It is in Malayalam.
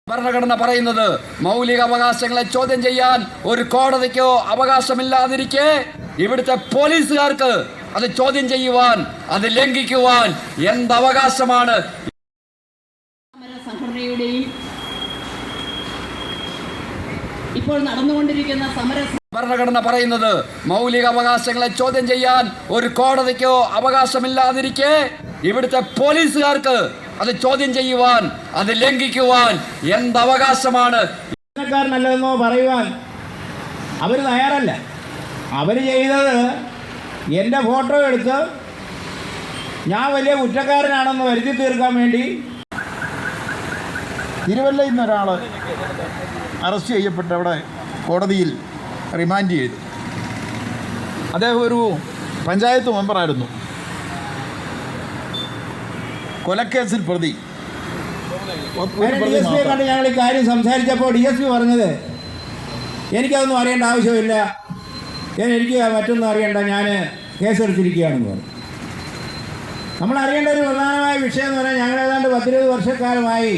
ഭരണഘടന പറയുന്നത് മൗലിക അവകാശങ്ങളെ ചോദ്യം ചെയ്യാൻ ഒരു കോടതിക്കോ അവകാശമില്ലാതിരിക്കെ ഇവിടുത്തെ പോലീസുകാർക്ക് അത് ചോദ്യം ചെയ്യുവാൻ, അത് ലംഘിക്കുവാൻ എന്ത് അവകാശമാണ്? സംഘടനയുടെയും ഇപ്പോൾ നടന്നുകൊണ്ടിരിക്കുന്ന സമര ഭരണഘടന പറയുന്നത് മൗലിക അവകാശങ്ങളെ ചോദ്യം ചെയ്യാൻ ഒരു കോടതിക്കോ അവകാശമില്ലാതിരിക്കെ ഇവിടുത്തെ പോലീസുകാർക്ക് അത് ചോദ്യം ചെയ്യുവാൻ, അത് ലംഘിക്കുവാൻ എന്ത് അവകാശമാണ്? ക്കാരനല്ലെന്നോ പറയുവാൻ അവർ തയ്യാറല്ല. അവർ ചെയ്തത് എൻ്റെ ഫോട്ടോ എടുത്ത് ഞാൻ വലിയ കുറ്റക്കാരനാണെന്ന് വരുത്തി തീർക്കാൻ വേണ്ടി. തിരുവല്ലയിൽ നിന്ന് ഒരാൾ അറസ്റ്റ് ചെയ്യപ്പെട്ട് അവിടെ കോടതിയിൽ റിമാൻഡ് ചെയ്തു. അദ്ദേഹം ഒരു പഞ്ചായത്ത് മെമ്പറായിരുന്നു. കൊലക്കേസിൽ പ്രതി. DSP കണ്ട് ഞങ്ങൾ ഈ കാര്യം സംസാരിച്ചപ്പോൾ DSP പറഞ്ഞത് എനിക്കതൊന്നും അറിയേണ്ട ആവശ്യമില്ല, എനിക്ക് മറ്റൊന്നും അറിയണ്ട, ഞാൻ കേസെടുത്തിരിക്കുകയാണെന്ന് പറഞ്ഞു. നമ്മൾ അറിയേണ്ട ഒരു പ്രധാനമായ വിഷയം എന്ന് പറഞ്ഞാൽ ഞങ്ങൾ ഏതാണ്ട് 10-20 വർഷക്കാലമായി